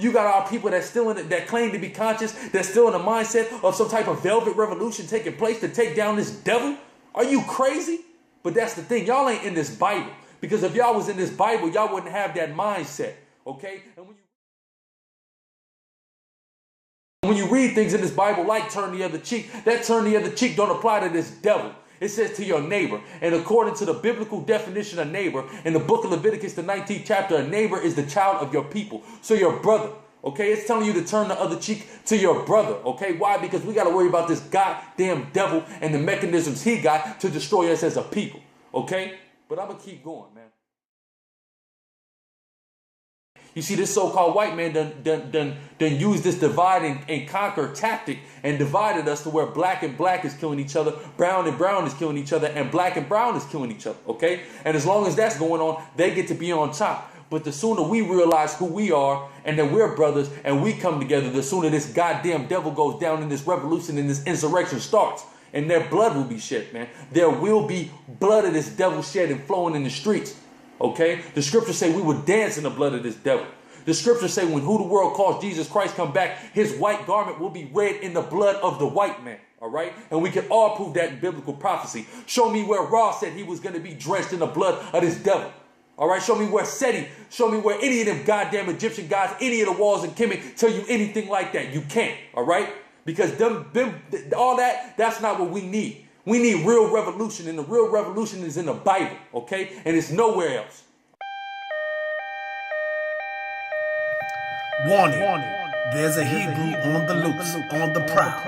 You got our people that still that claim to be conscious, that's still in the mindset of some type of velvet revolution taking place to take down this devil. Are you crazy? But that's the thing. Y'all ain't in this Bible. Because if y'all was in this Bible, y'all wouldn't have that mindset. Okay? And when you read things in this Bible like turn the other cheek, that turn the other cheek don't apply to this devil. It says to your neighbor. And according to the biblical definition of neighbor, in the book of Leviticus, the 19th chapter, a neighbor is the child of your people. So your brother. Okay, it's telling you to turn the other cheek to your brother. Okay, why? Because we got to worry about this goddamn devil and the mechanisms he got to destroy us as a people. Okay, but I'm going to keep going, man. You see, this so-called white man done used this divide and conquer tactic and divided us to where black and black is killing each other, brown and brown is killing each other, and black and brown is killing each other, okay? And as long as that's going on, they get to be on top. But the sooner we realize who we are and that we're brothers and we come together, the sooner this goddamn devil goes down and this revolution and this insurrection starts. And their blood will be shed, man. There will be blood of this devil shed and flowing in the streets. Okay? The scriptures say we would dance in the blood of this devil. The scriptures say when who the world calls Jesus Christ come back, his white garment will be red in the blood of the white man. All right? And we can all prove that in biblical prophecy. Show me where Ra said he was going to be drenched in the blood of this devil. All right? Show me where Seti, show me where any of them goddamn Egyptian gods, any of the walls in Kemet tell you anything like that. You can't. All right? Because all that's not what we need. We need real revolution, and the real revolution is in the Bible, okay? And it's nowhere else. Warning. There's a Hebrew on the loose, on the prowl,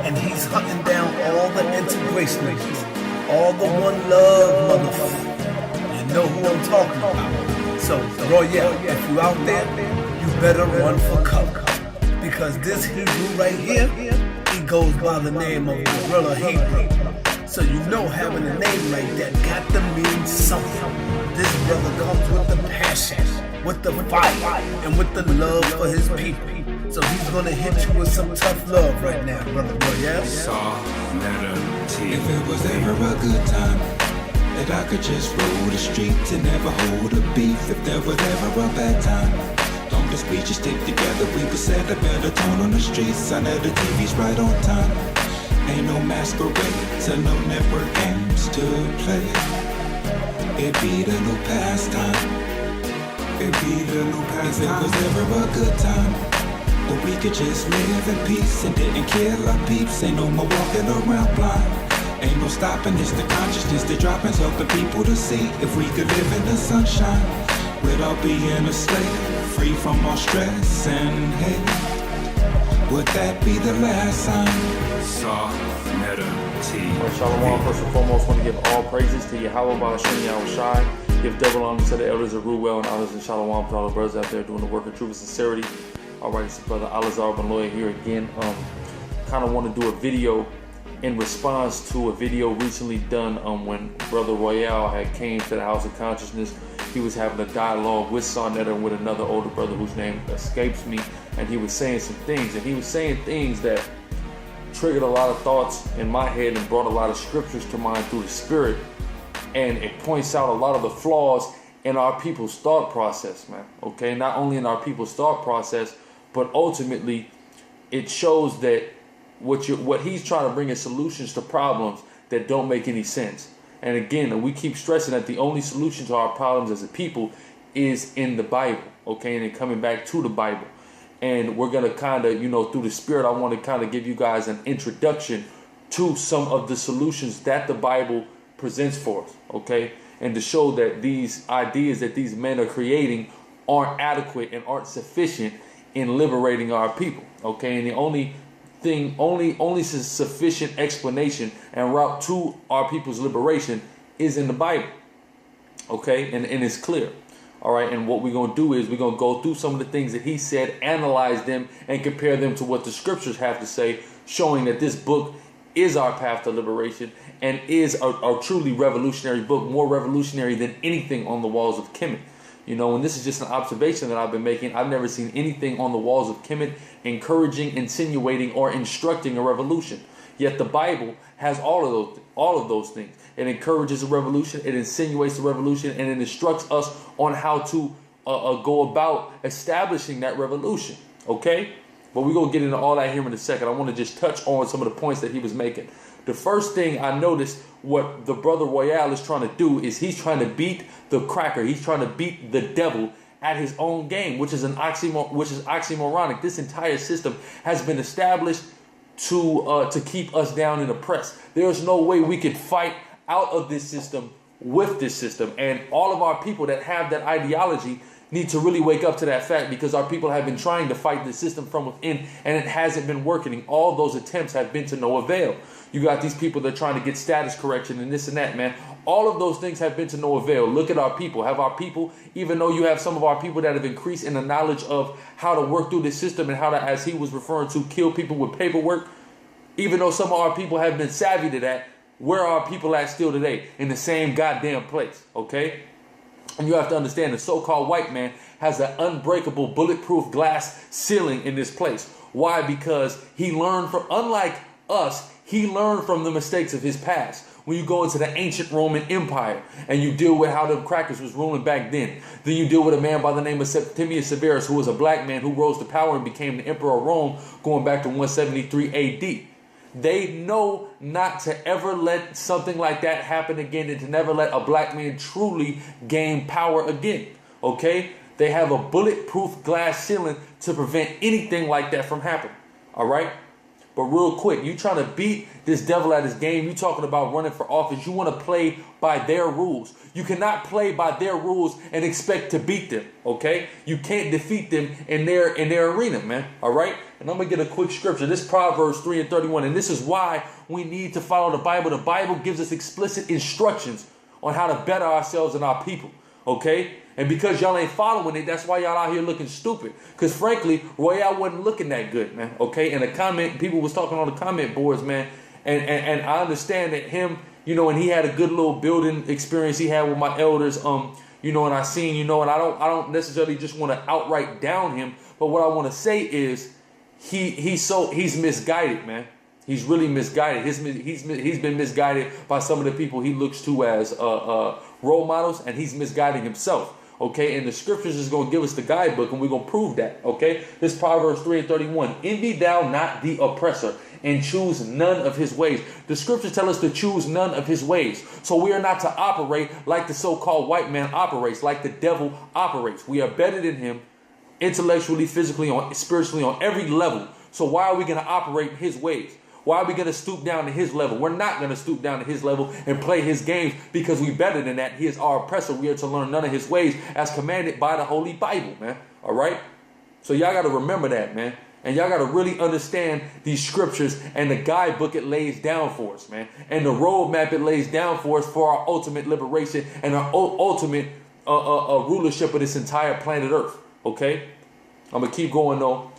and he's hunting down all the integrationists, all the one love motherfuckers. You know who I'm talking about. So, Royale, if you out there, you better run for cover. Because this Hebrew right here, he goes by the name of Guerrilla Hebrew. So you know having a name like that got to mean something. This brother comes with the passion, with the fire, and with the love for his people. So he's gonna hit you with some tough love right now, brother Royale. SaNeterTV. If it was ever a good time that I could just roll the streets and never hold a beef, if there was ever a bad time, don't just we just stick together, we could set a better tone on the streets. SaNeterTV's right on time. Ain't no masquerade, so no network games to play. It be the new pastime. It be the new pastime. If it was ever a good time, but we could just live in peace and didn't kill our peeps. Ain't no more walking around blind. Ain't no stopping, it's the consciousness that dropping's helping people to see. If we could live in the sunshine without being a slave, free from all stress and hate, would that be the last time? SaNeterTV. Shalom, first and foremost, want to give all praises to Yahweh Ba'ashem Yahushai. Give double honor to the elders of Ruel and others in Shalom to all the brothers out there doing the work of truth and sincerity. All right, it's brother AHLAZAR BANLAWYA here again. Kind of want to do a video in response to a video recently done when Brother Royale had came to the House of Consciousness. He was having a dialogue with SaNeter and with another older brother whose name escapes me, and he was saying some things, and he was saying things that triggered a lot of thoughts in my head and brought a lot of scriptures to mind through the spirit, and it points out a lot of the flaws in our people's thought process, man. Okay, not only in our people's thought process, but ultimately it shows that what he's trying to bring is solutions to problems that don't make any sense. And again, we keep stressing that the only solution to our problems as a people is in the Bible, okay, and then coming back to the Bible. And we're going to kind of, through the spirit, I want to kind of give you guys an introduction to some of the solutions that the Bible presents for us, okay? And to show that these ideas that these men are creating aren't adequate and aren't sufficient in liberating our people, okay? And the only sufficient explanation and route to our people's liberation is in the Bible, okay? And it's clear. All right, and what we're going to do is we're going to go through some of the things that he said, analyze them, and compare them to what the scriptures have to say, showing that this book is our path to liberation and is a truly revolutionary book, more revolutionary than anything on the walls of Kemet. And this is just an observation that I've been making. I've never seen anything on the walls of Kemet encouraging, insinuating, or instructing a revolution. Yet the Bible has all of those things. It encourages a revolution, it insinuates a revolution, and it instructs us on how to go about establishing that revolution. Okay? But we're going to get into all that here in a second. I want to just touch on some of the points that he was making. The first thing I noticed what the brother Royale is trying to do is he's trying to beat the cracker. He's trying to beat the devil at his own game, which is oxymoronic. This entire system has been established to keep us down and oppressed. There's no way we could fight out of this system with this system. And all of our people that have that ideology need to really wake up to that fact, because our people have been trying to fight the system from within and it hasn't been working. And all those attempts have been to no avail. You got these people that are trying to get status correction and this and that, man. All of those things have been to no avail. Look at our people. Have our people, even though you have some of our people that have increased in the knowledge of how to work through this system and how to, as he was referring to, kill people with paperwork, even though some of our people have been savvy to that, where are our people at still today? In the same goddamn place, okay? And you have to understand the so-called white man has an unbreakable bulletproof glass ceiling in this place. Why? Because he learned from, unlike us, he learned from the mistakes of his past. When you go into the ancient Roman Empire and you deal with how the crackers was ruling back then you deal with a man by the name of Septimius Severus, who was a black man who rose to power and became the emperor of Rome going back to 173 AD. They know not to ever let something like that happen again and to never let a black man truly gain power again. Okay? They have a bulletproof glass ceiling to prevent anything like that from happening. All right? But real quick, you trying to beat this devil at his game. You talking about running for office. You want to play by their rules. You cannot play by their rules and expect to beat them. Okay? You can't defeat them in their arena, man. All right? And I'm going to get a quick scripture. This Proverbs 3:31. And this is why we need to follow the Bible. The Bible gives us explicit instructions on how to better ourselves and our people. Okay? And because y'all ain't following it, that's why y'all out here looking stupid. Because frankly, Royale wasn't looking that good, man. Okay? And the comment, people was talking on the comment boards, man. And I understand that him, you know, and he had a good little building experience he had with my elders, you know, and I seen, you know, and I don't necessarily just want to outright down him. But what I want to say is he's misguided, man. He's really misguided. He's been misguided by some of the people he looks to as role models, and he's misguiding himself. Okay, and the scriptures is going to give us the guidebook, and we're going to prove that. Okay, this Proverbs 3:31. Envy thou not the oppressor, and choose none of his ways. The scriptures tell us to choose none of his ways. So we are not to operate like the so-called white man operates, like the devil operates. We are better than him intellectually, physically, spiritually, on every level. So why are we going to operate in his ways? Why are we going to stoop down to his level? We're not going to stoop down to his level and play his games because we're better than that. He is our oppressor. We are to learn none of his ways as commanded by the Holy Bible, man. All right? So y'all got to remember that, man. And y'all got to really understand these scriptures and the guidebook it lays down for us, man. And the roadmap it lays down for us for our ultimate liberation and our ultimate rulership of this entire planet Earth. Okay? I'm going to keep going, though.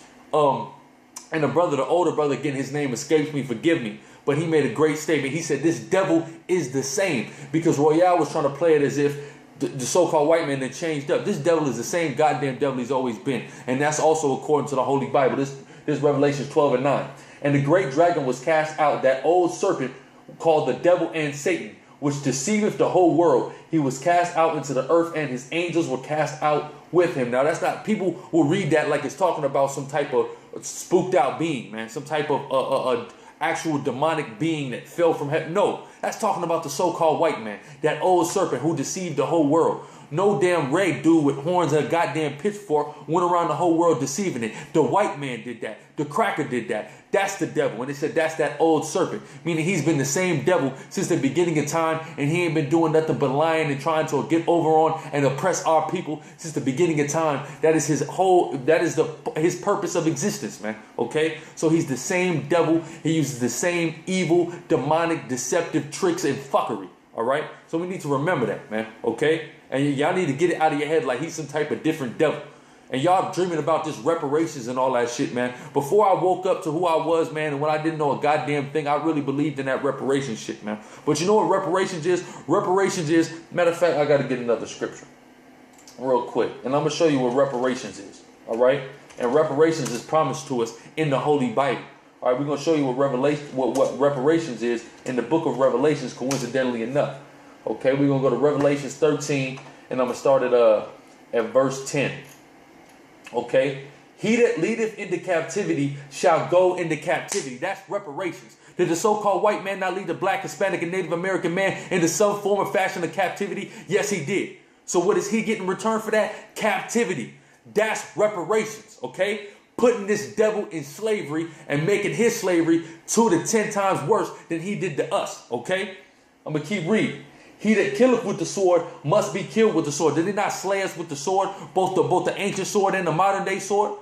And the older brother, again, his name escapes me, forgive me. But he made a great statement. He said, this devil is the same. Because Royale was trying to play it as if the so-called white man that changed up. This devil is the same goddamn devil he's always been. And that's also according to the Holy Bible. This Revelation 12:9. And the great dragon was cast out, that old serpent called the devil and Satan, which deceiveth the whole world. He was cast out into the earth, and his angels were cast out with him. Now, that's not, people will read that like it's talking about some type of spooked out being, man. Some type of actual demonic being that fell from heaven. No, that's talking about the so-called white man, that old serpent who deceived the whole world. No damn Ray dude with horns and a goddamn pitchfork went around the whole world deceiving it. The white man did that. The cracker did that. That's the devil. And they said that's that old serpent. Meaning he's been the same devil since the beginning of time, and he ain't been doing nothing but lying and trying to get over on and oppress our people since the beginning of time. That is his his purpose of existence, man. Okay? So he's the same devil. He uses the same evil, demonic, deceptive tricks and fuckery. All right? So we need to remember that, man. Okay? And y'all need to get it out of your head like he's some type of different devil. And y'all dreaming about just reparations and all that shit, man. Before I woke up to who I was, man, and when I didn't know a goddamn thing, I really believed in that reparations shit, man. But you know what reparations is? Reparations is, matter of fact, I got to get another scripture real quick. And I'm going to show you what reparations is, all right? And reparations is promised to us in the Holy Bible. All right, we're going to show you what reparations is in the book of Revelations, coincidentally enough. Okay, we're going to go to Revelations 13, and I'm going to start at at verse 10. Okay? He that leadeth into captivity shall go into captivity. That's reparations. Did the so-called white man not lead the black, Hispanic, and Native American man into some form or fashion of captivity? Yes, he did. So what is he getting in return for that? Captivity. That's reparations, okay? Putting this devil in slavery and making his slavery 2 to 10 times worse than he did to us, okay? I'm going to keep reading. He that killeth with the sword must be killed with the sword. Did he not slay us with the sword, both the ancient sword and the modern day sword?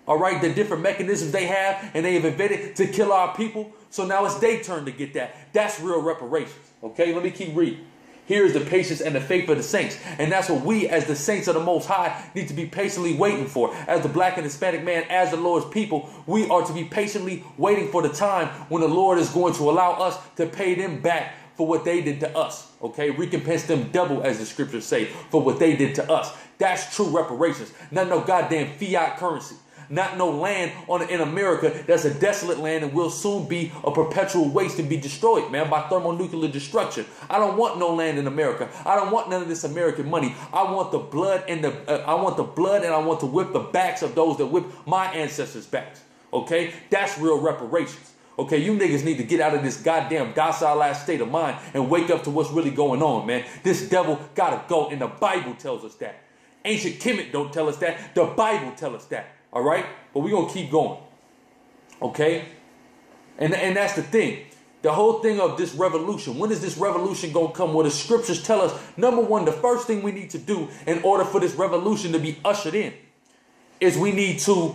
All right, the different mechanisms they have and they have invented to kill our people. So now it's their turn to get that. That's real reparations, okay? Let me keep reading. Here is the patience and the faith of the saints. And that's what we as the saints of the Most High need to be patiently waiting for. As the black and Hispanic man, as the Lord's people, we are to be patiently waiting for the time when the Lord is going to allow us to pay them back for what they did to us. Okay, recompense them double, as the scriptures say, for what they did to us. That's true reparations. Not no goddamn fiat currency. Not no land in America that's a desolate land and will soon be a perpetual waste and be destroyed, man, by thermonuclear destruction. I don't want no land in America. I don't want none of this American money. I want the blood and I want to whip the backs of those that whip my ancestors' backs. Okay, that's real reparations. Okay, you niggas need to get out of this goddamn docile ass state of mind and wake up to what's really going on, man. This devil gotta go, and the Bible tells us that. Ancient Kemet don't tell us that. The Bible tells us that. All right, but we're going to keep going. Okay, and that's the thing. The whole thing of this revolution. When is this revolution going to come? Well, the scriptures tell us, number one, the first thing we need to do in order for this revolution to be ushered in is we need to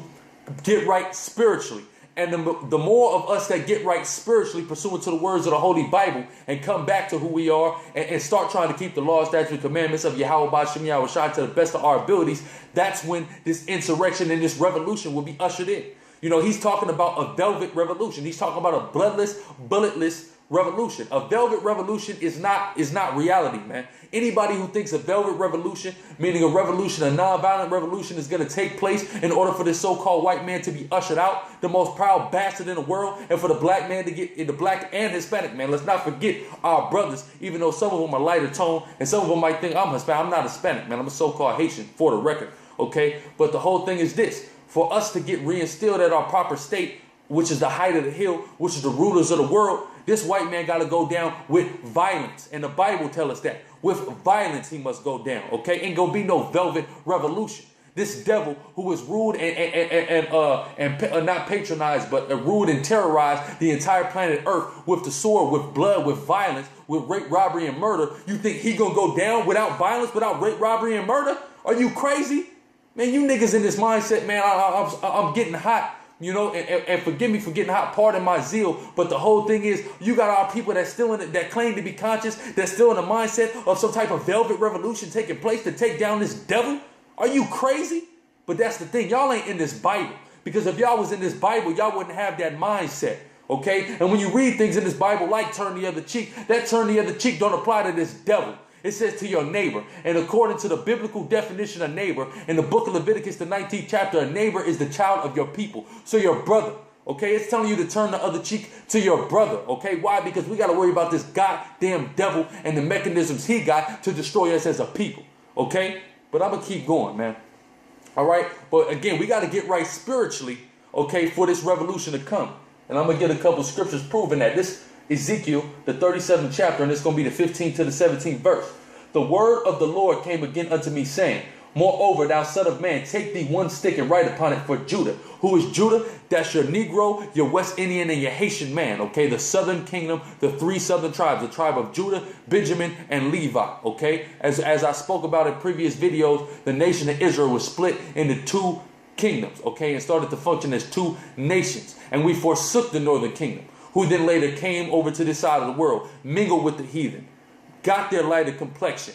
get right spiritually. And the more of us that get right spiritually, pursuant to the words of the Holy Bible, and come back to who we are and start trying to keep the laws, statutes, and commandments of Yahweh Ba'Shem Yahweh Shai to the best of our abilities, that's when this insurrection and this revolution will be ushered in. You know, he's talking about a velvet revolution. He's talking about a bloodless, bulletless revolution. A velvet revolution is not reality, man. Anybody who thinks a velvet revolution, meaning a revolution, a non-violent revolution, is going to take place in order for this so-called white man to be ushered out, the most proud bastard in the world, and for the black man to get, the black and Hispanic man, let's not forget our brothers, even though some of them are lighter tone, and some of them might think I'm Hispanic. I'm not Hispanic, man. I'm a so-called Haitian, for the record, okay? But the whole thing is this. For us to get reinstilled at our proper state, which is the height of the hill, which is the rulers of the world, this white man got to go down with violence. And the Bible tells us that. With violence, he must go down, okay? Ain't gonna be no velvet revolution. This devil who is ruled and not patronized, but ruled and terrorized the entire planet Earth with the sword, with blood, with violence, with rape, robbery, and murder. You think he gonna go down without violence, without rape, robbery, and murder? Are you crazy? Man, you niggas in this mindset, man, I'm getting hot. You know, and forgive me for getting hot, pardon my zeal, but the whole thing is, you got our people that's still in it, that claim to be conscious, that's still in the mindset of some type of velvet revolution taking place to take down this devil. Are you crazy? But that's the thing, y'all ain't in this Bible, because if y'all was in this Bible, y'all wouldn't have that mindset, okay? And when you read things in this Bible like turn the other cheek, that turn the other cheek don't apply to this devil. It says to your neighbor. And according to the biblical definition of neighbor, in the book of Leviticus, the 19th chapter, a neighbor is the child of your people. So your brother, okay? It's telling you to turn the other cheek to your brother, okay? Why? Because we got to worry about this goddamn devil and the mechanisms he got to destroy us as a people, okay? But I'm going to keep going, man. All right? But again, we got to get right spiritually, okay, for this revolution to come. And I'm going to get a couple scriptures proving that. This Ezekiel, the 37th chapter, and it's going to be the 15th to the 17th verse. The word of the Lord came again unto me, saying, Moreover, thou son of man, take thee one stick and write upon it for Judah. Who is Judah? That's your Negro, your West Indian, and your Haitian man, okay? The southern kingdom, the three southern tribes, the tribe of Judah, Benjamin, and Levi, okay? As I spoke about in previous videos, the nation of Israel was split into two kingdoms, okay? And started to function as two nations. And we forsook the northern kingdom, who then later came over to this side of the world, mingled with the heathen, got their lighter complexion,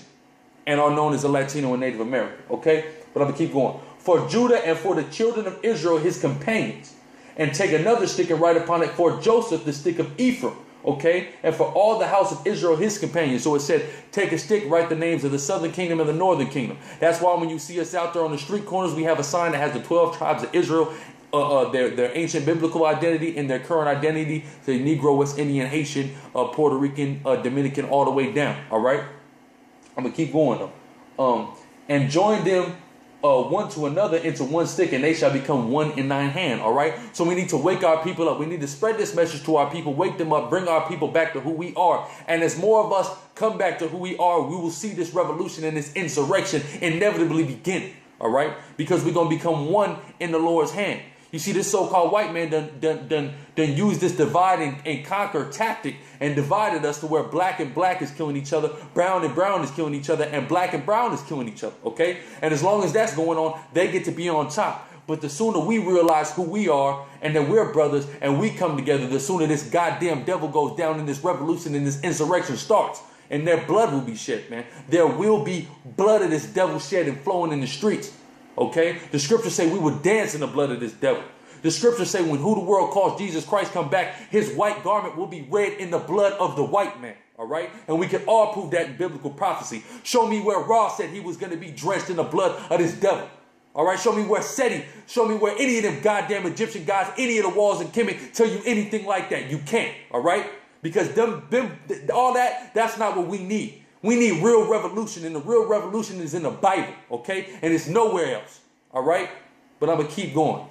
and are known as the Latino and Native American, okay? But I'm going to keep going. For Judah and for the children of Israel, his companions, and take another stick and write upon it for Joseph, the stick of Ephraim, okay? And for all the house of Israel, his companions. So it said, take a stick, write the names of the southern kingdom and the northern kingdom. That's why when you see us out there on the street corners, we have a sign that has the 12 tribes of Israel, their ancient biblical identity and their current identity, the Negro, West Indian, Haitian, Puerto Rican, Dominican, all the way down. All right, I'm gonna keep going though. and join them one to another into one stick, and they shall become one in thine hand. All right. So we need to wake our people up. We need to spread this message to our people, wake them up, bring our people back to who we are. And as more of us come back to who we are, we will see this revolution and this insurrection inevitably begin. All right. Because we're going to become one in the Lord's hand. You see, this so-called white man done used this divide and conquer tactic and divided us to where black and black is killing each other, brown and brown is killing each other, and black and brown is killing each other, okay? And as long as that's going on, they get to be on top. But the sooner we realize who we are and that we're brothers and we come together, the sooner this goddamn devil goes down and this revolution and this insurrection starts. And their blood will be shed, man. There will be blood of this devil shed and flowing in the streets. Okay, the scriptures say we will dance in the blood of this devil. The scriptures say when who the world calls Jesus Christ come back, his white garment will be red in the blood of the white man. All right. And we can all prove that in biblical prophecy. Show me where Ra said he was going to be drenched in the blood of this devil. All right. Show me where Seti, show me where any of them goddamn Egyptian gods, any of the walls in Kemet tell you anything like that. You can't. All right. Because all that's not what we need. We need real revolution, and the real revolution is in the Bible, okay? And it's nowhere else, all right? But I'm going to keep going.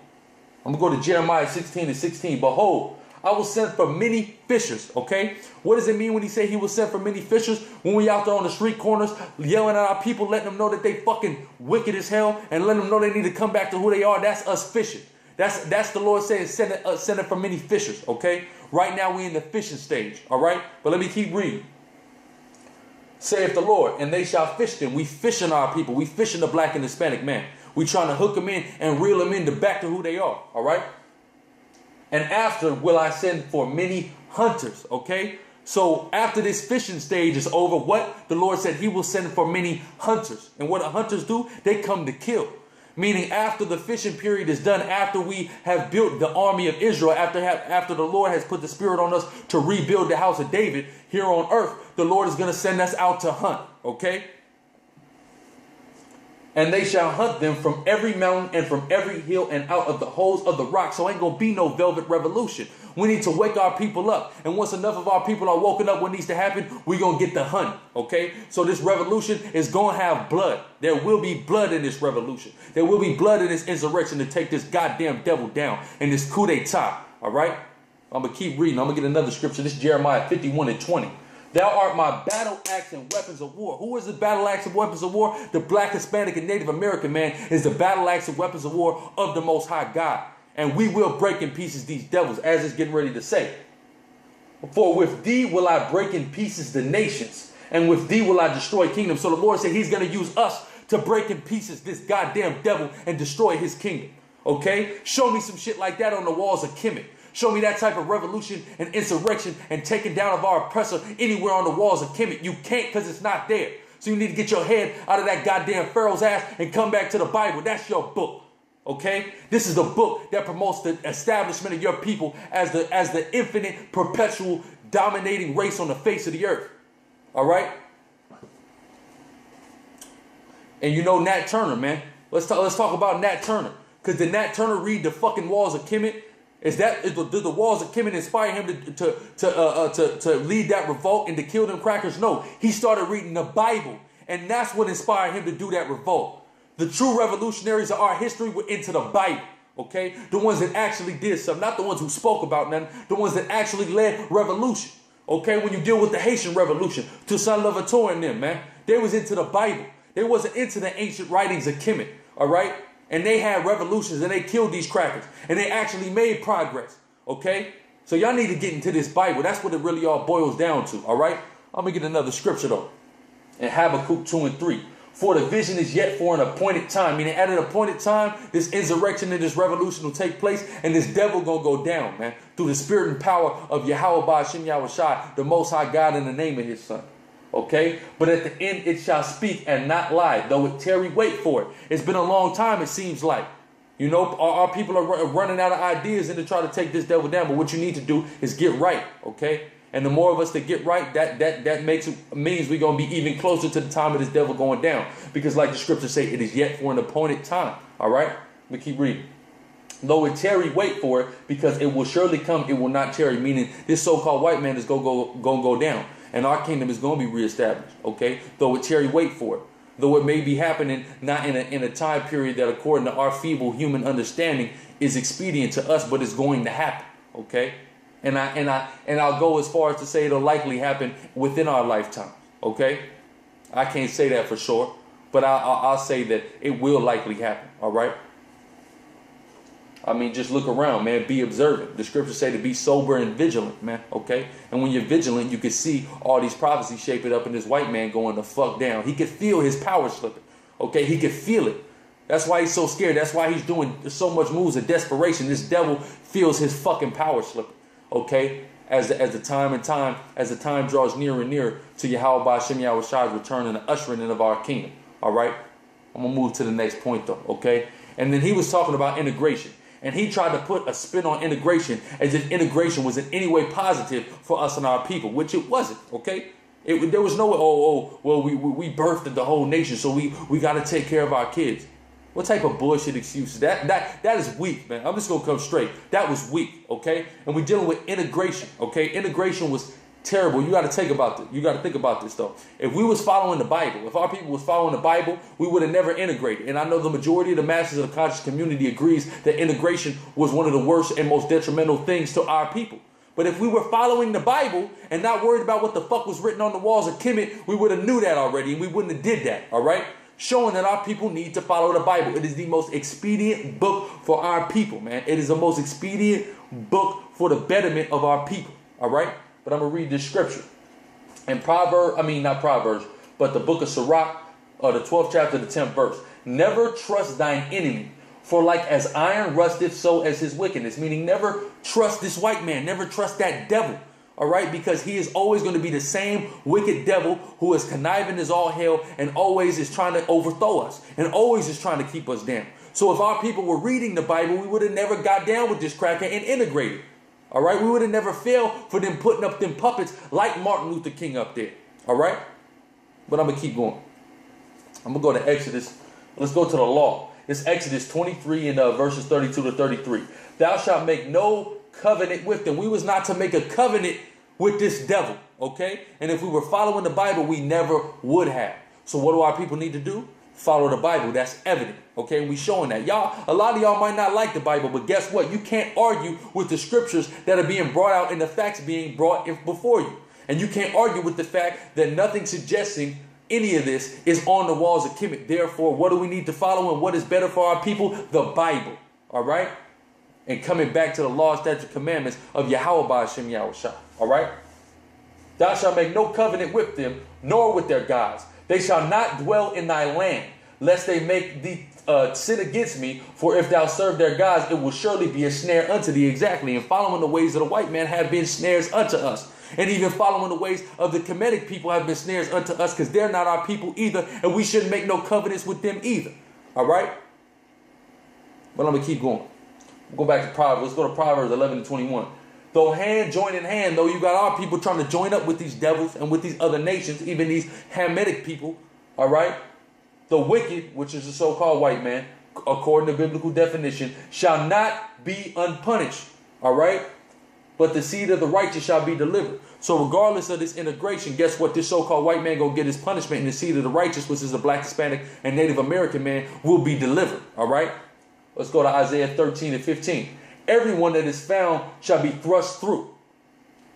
I'm going to go to Jeremiah 16:16. Behold, I will send for many fishers, okay? What does it mean when he say he will send for many fishers? When we out there on the street corners yelling at our people, letting them know that they fucking wicked as hell, and letting them know they need to come back to who they are, that's us fishing. That's the Lord saying send it for many fishers, okay? Right now we in the fishing stage, all right? But let me keep reading. Saith the Lord, and they shall fish them. We fishing our people. We fishing the black and Hispanic man. We trying to hook them in and reel them in back to who they are. All right. And after will I send for many hunters. Okay. So after this fishing stage is over, what the Lord said he will send for many hunters. And what the hunters do? They come to kill. Meaning after the fishing period is done, after we have built the army of Israel, after the Lord has put the spirit on us to rebuild the house of David here on earth, the Lord is going to send us out to hunt, okay? And they shall hunt them from every mountain and from every hill and out of the holes of the rock. So ain't going to be no velvet revolution. We need to wake our people up. And once enough of our people are woken up, what needs to happen, we're going to get the hunt. Okay. So this revolution is going to have blood. There will be blood in this revolution. There will be blood in this insurrection to take this goddamn devil down and this coup d'etat. All right. I'm going to keep reading. I'm going to get another scripture. This is Jeremiah 51:20. Thou art my battle axe and weapons of war. Who is the battle axe and weapons of war? The black, Hispanic, and Native American man is the battle axe and weapons of war of the Most High God. And we will break in pieces these devils, as it's getting ready to say. For with thee will I break in pieces the nations, and with thee will I destroy kingdoms. So the Lord said he's going to use us to break in pieces this goddamn devil and destroy his kingdom. Okay? Show me some shit like that on the walls of Kemet. Show me that type of revolution and insurrection and taking down of our oppressor anywhere on the walls of Kemet. You can't, because it's not there. So you need to get your head out of that goddamn Pharaoh's ass and come back to the Bible. That's your book. Okay? This is the book that promotes the establishment of your people as the infinite, perpetual, dominating race on the face of the earth. All right? And you know Nat Turner, man. Let's talk about Nat Turner. Because did Nat Turner read the fucking walls of Kemet? Did the walls of Kemet inspire him to lead that revolt and to kill them crackers? No, he started reading the Bible, and that's what inspired him to do that revolt. The true revolutionaries of our history were into the Bible, okay? The ones that actually did something, not the ones who spoke about nothing, the ones that actually led revolution, okay? When you deal with the Haitian Revolution, Toussaint Louverture and them, man, they was into the Bible. They wasn't into the ancient writings of Kemet, all right? And they had revolutions and they killed these crackers. And they actually made progress. Okay? So y'all need to get into this Bible. That's what it really all boils down to. All right? I'm going to get another scripture though. In Habakkuk 2:3. For the vision is yet for an appointed time. Meaning at an appointed time, this insurrection and this revolution will take place. And this devil going to go down, man. Through the spirit and power of Yahweh Ba'ashem Yahushai, the Most High God, in the name of his son. Okay, but at the end it shall speak and not lie, though it tarry, wait for it. It's been a long time, it seems like. You know, our people are running out of ideas and to try to take this devil down. But what you need to do is get right, okay? And the more of us that get right, that means we're going to be even closer to the time of this devil going down. Because like the scriptures say, it is yet for an appointed time, all right? We keep reading. Though it tarry, wait for it, because it will surely come, it will not tarry. Meaning this so-called white man is going to go down. And our kingdom is going to be reestablished, okay? Though it tarry, wait for it. though it may be happening not in a time period that according to our feeble human understanding is expedient to us, but it's going to happen, okay? And I'll go as far as to say it'll likely happen within our lifetime, okay? I can't say that for sure, but I'll say that it will likely happen, all right? I mean, just look around, man. Be observant. The scriptures say to be sober and vigilant, man, okay? And when you're vigilant, you can see all these prophecies shaping up in this white man going the fuck down. He could feel his power slipping, okay? He could feel it. That's why he's so scared. That's why he's doing so much moves of desperation. This devil feels his fucking power slipping, okay? As the time draws nearer and nearer to Yahweh Ba'ashem Yahweh Shai's return and the ushering in of our kingdom, all right? I'm going to move to the next point, though, okay? And then he was talking about integration. And he tried to put a spin on integration as if integration was in any way positive for us and our people, which it wasn't, okay? There was no, well, we birthed the whole nation, so we got to take care of our kids. What type of bullshit excuses? That is weak, man. I'm just going to come straight. That was weak, okay? And we're dealing with integration, okay? Integration was terrible. You got to think about this. You got to think about this, though. If we was following the Bible, if our people was following the Bible, we would have never integrated. And I know the majority of the masses of the conscious community agrees that integration was one of the worst and most detrimental things to our people. But if we were following the Bible and not worried about what the fuck was written on the walls of Kemet, we would have knew that already, and we wouldn't have did that, all right? Showing that our people need to follow the Bible. It is the most expedient book for our people, man. It is the most expedient book for the betterment of our people, all right? But I'm going to read this scripture. In not Proverbs, but the book of Sirach, the 12th chapter, the 10th verse. Never trust thine enemy, for like as iron rusteth, so as his wickedness. Meaning never trust this white man. Never trust that devil. All right? Because he is always going to be the same wicked devil who is conniving as all hell and always is trying to overthrow us and always is trying to keep us down. So if our people were reading the Bible, we would have never got down with this cracker and integrated. All right, we would have never failed for them putting up them puppets like Martin Luther King up there. All right, but I'm going to keep going. I'm going to go to Exodus. Let's go to the law. It's Exodus 23 and verses 32 to 33. Thou shalt make no covenant with them. We was not to make a covenant with this devil, okay? And if we were following the Bible, we never would have. So what do our people need to do? Follow the Bible. That's evident, okay? And we showing that. Y'all, a lot of y'all might not like the Bible, but guess what? You can't argue with the scriptures that are being brought out and the facts being brought before you. And you can't argue with the fact that nothing suggesting any of this is on the walls of Kemet. Therefore, what do we need to follow and what is better for our people? The Bible, all right? And coming back to the law, statutes, commandments of Yahweh Ba'ashem Yahweh Shai, all right? Thou shalt make no covenant with them, nor with their gods. They shall not dwell in thy land, lest they make thee sin against me. For if thou serve their gods, it will surely be a snare unto thee. Exactly. And following the ways of the white man have been snares unto us. And even following the ways of the Kemetic people have been snares unto us, because they're not our people either. And we shouldn't make no covenants with them either. All right? But I'm going to keep going. We'll go back to Proverbs. Let's go to Proverbs 11 and 21. Though hand join in hand, though you got our people trying to join up with these devils and with these other nations, even these Hamitic people, all right? The wicked, which is the so-called white man, according to biblical definition, shall not be unpunished, all right? But the seed of the righteous shall be delivered. So regardless of this integration, guess what? This so-called white man gonna get his punishment, and the seed of the righteous, which is the black, Hispanic, and Native American man, will be delivered, all right? Let's go to Isaiah 13 and 15. Everyone that is found shall be thrust through,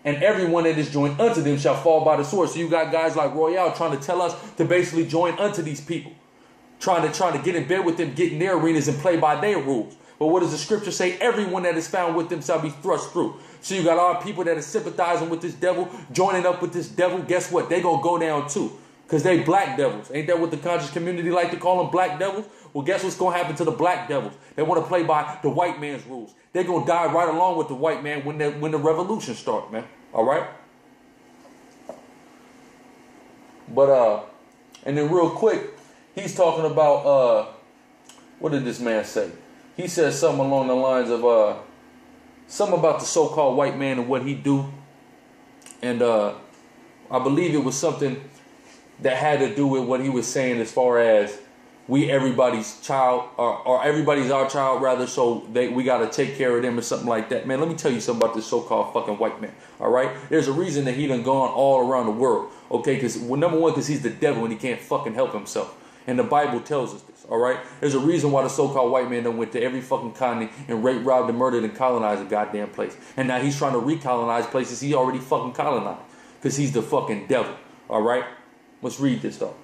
and everyone that is joined unto them shall fall by the sword. So you got guys like Royale trying to tell us to basically join unto these people, trying to get in bed with them, get in their arenas and play by their rules. But what does the scripture say? Everyone that is found with them shall be thrust through. So you got our people that are sympathizing with this devil, joining up with this devil. Guess what? They gonna go down too, because they black devils. Ain't that what the conscious community like to call them, black devils? Well, guess what's going to happen to the black devils? They want to play by the white man's rules. They're going to die right along with the white man when the revolution starts, man. All right? But, and then real quick, he's talking about, what did this man say? He says something along the lines of, something about the so-called white man and what he do. And I believe it was something that had to do with what he was saying as far as we everybody's child, or everybody's our child rather, so we got to take care of them or something like that. Man, let me tell you something about this so-called fucking white man, all right? There's a reason that he done gone all around the world, okay? Because, well, number one, because he's the devil and he can't fucking help himself. And the Bible tells us this, all right? There's a reason why the so-called white man done went to every fucking continent and raped, robbed, and murdered and colonized a goddamn place. And now he's trying to recolonize places he already fucking colonized. Because he's the fucking devil, all right? Let's read this, though.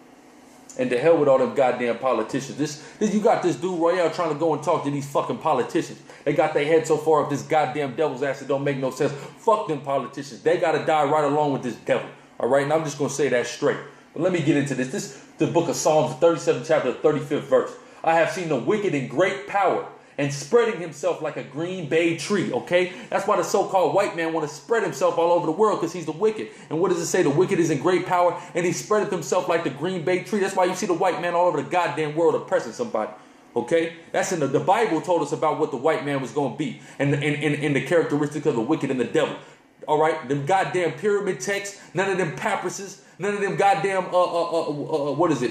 And to hell with all them goddamn politicians. This you got this dude Royale trying to go and talk to these fucking politicians. They got their head so far up this goddamn devil's ass it don't make no sense. Fuck them politicians. They got to die right along with this devil. All right, and I'm just going to say that straight. But let me get into this. This is the book of Psalms, 37th chapter, 35th verse. I have seen the wicked in great power and spreading himself like a green bay tree, okay? That's why the so-called white man want to spread himself all over the world, because he's the wicked. And what does it say? The wicked is in great power, and he spreadeth himself like the green bay tree. That's why you see the white man all over the goddamn world oppressing somebody, okay? That's in the Bible told us about what the white man was going to be, and in the characteristics of the wicked and the devil. All right, them goddamn pyramid texts, none of them papyruses, none of them goddamn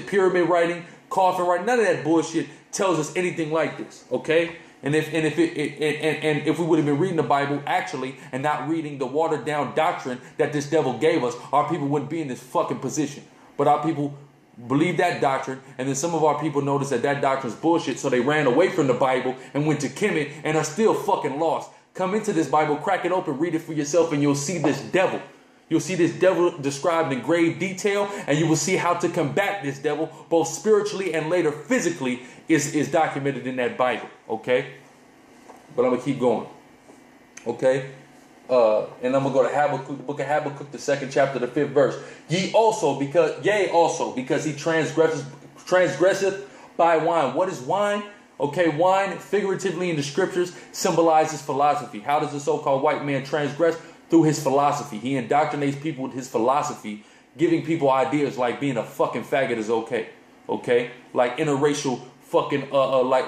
pyramid writing, coffin writing, none of that bullshit tells us anything like this, okay? And if we would have been reading the Bible actually and not reading the watered down doctrine that this devil gave us, our people wouldn't be in this fucking position. But our people believe that doctrine, and then some of our people noticed that that doctrine's bullshit, so they ran away from the Bible and went to Kemet and are still fucking lost. Come into this Bible, crack it open, read it for yourself, and you'll see this devil. You'll see this devil described in grave detail, and you will see how to combat this devil, both spiritually and later physically, is documented in that Bible, okay? But I'm going to keep going, okay? And I'm going to go to Habakkuk, the book of Habakkuk, the 2nd chapter, the 5th verse. Yea, also, because he transgresseth by wine. What is wine? Okay, wine, figuratively in the scriptures, symbolizes philosophy. How does the so-called white man transgress? Through his philosophy. He indoctrinates people with his philosophy, giving people ideas like being a fucking faggot is okay. Okay? Like interracial fucking, like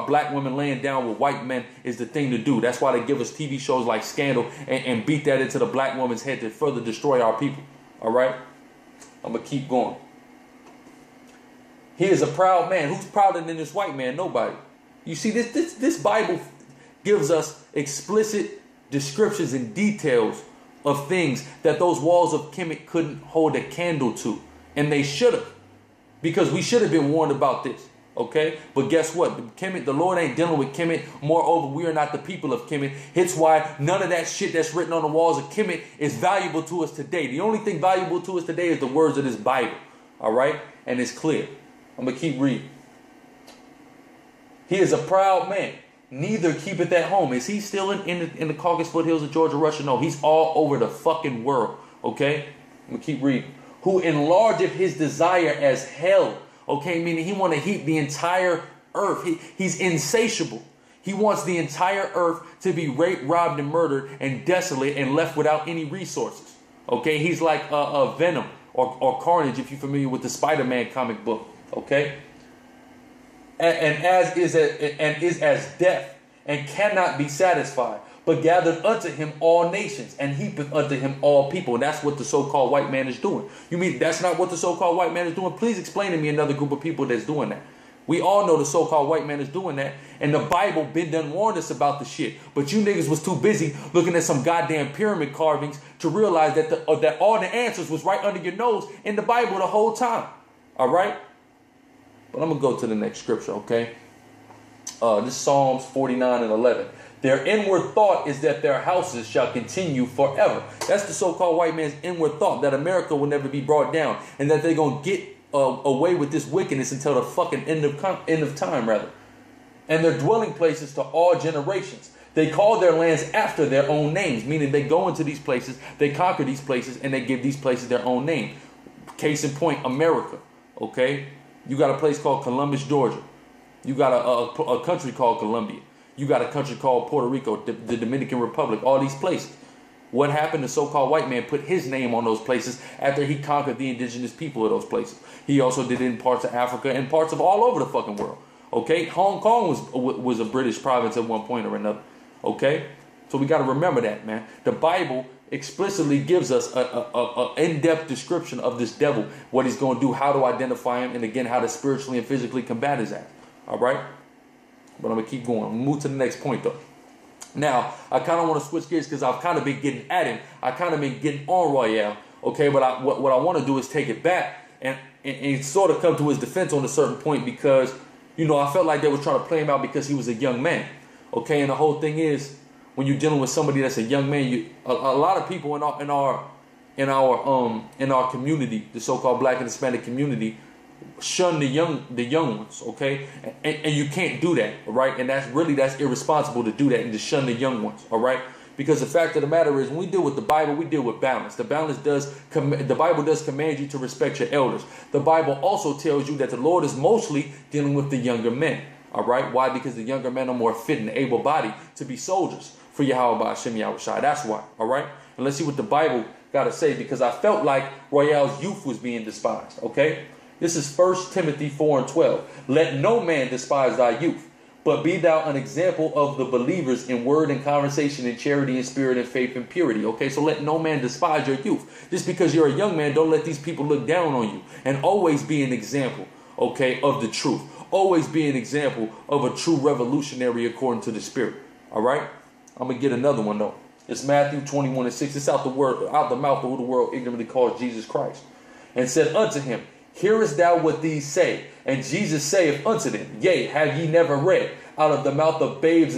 black women laying down with white men is the thing to do. That's why they give us TV shows like Scandal and beat that into the black woman's head to further destroy our people. All right? I'm going to keep going. He is a proud man. Who's prouder than this white man? Nobody. You see, this Bible gives us explicit descriptions and details of things that those walls of Kemet couldn't hold a candle to. And they should have. Because we should have been warned about this. Okay? But guess what? Kemet, the Lord ain't dealing with Kemet. Moreover, we are not the people of Kemet. It's why none of that shit that's written on the walls of Kemet is valuable to us today. The only thing valuable to us today is the words of this Bible. All right? And it's clear. I'm going to keep reading. He is a proud man. Neither keepeth at home. Is he still in the Caucasus foothills of Georgia, Russia? No, he's all over the fucking world. Okay? I'm going to keep reading. Who enlargeth his desire as hell. Okay? Meaning he want to heat the entire earth. He's insatiable. He wants the entire earth to be raped, robbed, and murdered, and desolate, and left without any resources. Okay? He's like Venom or Carnage, if you're familiar with the Spider-Man comic book. Okay? And is as death, and cannot be satisfied, but gathered unto him all nations, and heapeth unto him all people. And that's what the so-called white man is doing. You mean that's not what the so-called white man is doing? Please explain to me another group of people that's doing that. We all know the so-called white man is doing that, and the Bible been done warned us about the shit. But you niggas was too busy looking at some goddamn pyramid carvings to realize that that all the answers was right under your nose in the Bible the whole time. All right? But I'm going to go to the next scripture, okay? This is Psalms 49 and 11. Their inward thought is that their houses shall continue forever. That's the so-called white man's inward thought, that America will never be brought down, and that they're going to get away with this wickedness until the fucking end of time, rather. And their dwelling places to all generations. They call their lands after their own names, meaning they go into these places, they conquer these places, and they give these places their own name. Case in point, America, okay? You got a place called Columbus, Georgia. You got a country called Colombia. You got a country called Puerto Rico, the Dominican Republic, all these places. What happened? The so-called white man put his name on those places after he conquered the indigenous people of those places. He also did it in parts of Africa and parts of all over the fucking world. Okay? Hong Kong was a British province at one point or another. Okay? So we got to remember that, man. The Bible explicitly gives us an in-depth description of this devil, what he's going to do, how to identify him, and again, how to spiritually and physically combat his ass. All right? But I'm going to keep going. I'm going to move to the next point, though. Now, I kind of want to switch gears because I've kind of been getting at him. I kind of been getting on Royale. Okay, but what I want to do is take it back and sort of come to his defense on a certain point because, you know, I felt like they were trying to play him out because he was a young man. Okay, and the whole thing is, when you're dealing with somebody that's a young man, a lot of people in our community, the so-called Black and Hispanic community, shun the young ones. Okay, and you can't do that, all right? And that's irresponsible to do that and to shun the young ones, all right? Because the fact of the matter is, when we deal with the Bible, we deal with balance. The Bible does command you to respect your elders. The Bible also tells you that the Lord is mostly dealing with the younger men. All right? Why? Because the younger men are more fit and able-bodied to be soldiers for Yahweh Hashem Yahushua. That's why. All right? And let's see what the Bible got to say, because I felt like Royale's youth was being despised. Okay? This is 1 Timothy 4:12. Let no man despise thy youth, but be thou an example of the believers in word and conversation, in charity and spirit and faith and purity. Okay, so let no man despise your youth. Just because you're a young man, don't let these people look down on you. And always be an example, okay, of the truth. Always be an example of a true revolutionary according to the Spirit. All right? I'm going to get another one, though. It's Matthew 21:6. It's out the mouth of who the world ignorantly calls Jesus Christ. And said unto him, Hearest thou what these say? And Jesus saith unto them, Yea, have ye never read, out of the mouth of babes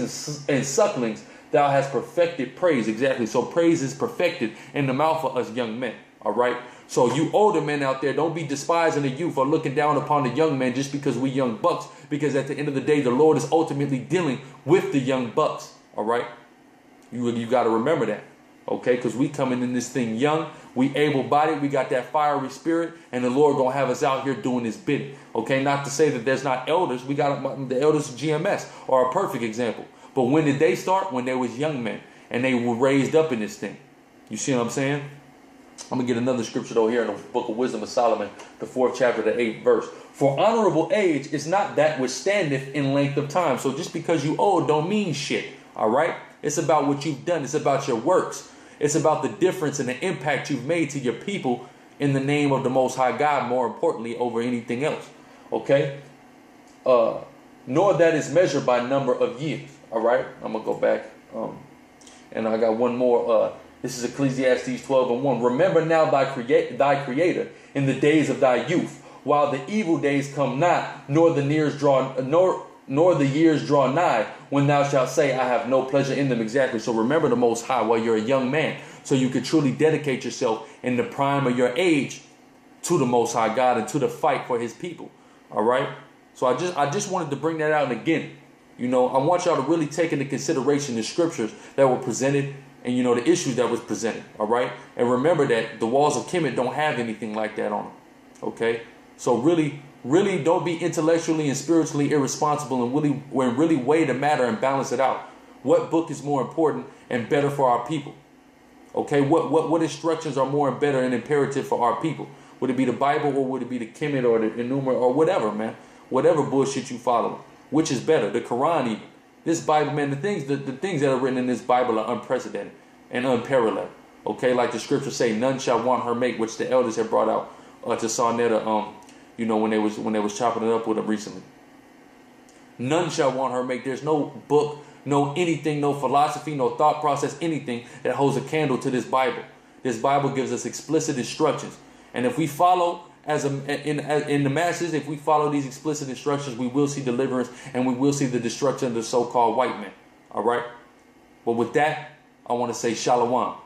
and sucklings thou hast perfected praise. Exactly. So praise is perfected in the mouth of us young men. All right. So you older men out there, don't be despising the youth or looking down upon the young men just because we young bucks. Because at the end of the day, the Lord is ultimately dealing with the young bucks. All right. You got to remember that. Okay, because we coming in this thing young, we able-bodied, we got that fiery spirit, and the Lord gonna have us out here doing His bidding. Okay, not to say that there's not elders. We got the elders of GMS are a perfect example. But when did they start? When they was young men, and they were raised up in this thing. You see what I'm saying? I'm gonna get another scripture though here in the Book of Wisdom of Solomon, the 4th chapter, the 8th verse. For honorable age is not that which standeth in length of time. So just because you old don't mean shit. All right, it's about what you've done. It's about your works. It's about the difference and the impact you've made to your people in the name of the Most High God, more importantly, over anything else. Okay? Nor that is measured by number of years. All right? I'm going to go back. And I got one more. This is Ecclesiastes 12:1. Remember now thy Creator in the days of thy youth, while the evil days come not, nor the years draw nigh, when thou shalt say, I have no pleasure in them. Exactly. So remember the Most High while you're a young man, so you can truly dedicate yourself in the prime of your age to the Most High God and to the fight for His people. All right. So I just wanted to bring that out. And again, you know, I want y'all to really take into consideration the scriptures that were presented and, you know, the issues that was presented. All right. And remember that the walls of Kemet don't have anything like that on them. OK, so really don't be intellectually and spiritually irresponsible and really weigh the matter and balance it out. What book is more important and better for our people? Okay, what instructions are more and better and imperative for our people? Would it be the Bible, or would it be the Kemet or the Enuma or whatever, man? Whatever bullshit you follow. Which is better? The Quran even. This Bible, man, the things that are written in this Bible are unprecedented and unparalleled. Okay, like the scriptures say, none shall want her mate, which the elders have brought out to SaNeterTV. You know, when they was chopping it up with them recently. None shall want her make. There's no book, no anything, no philosophy, no thought process, anything that holds a candle to this Bible. This Bible gives us explicit instructions. And if we follow in the masses, if we follow these explicit instructions, we will see deliverance and we will see the destruction of the so-called white man. All right. But with that, I want to say shalom.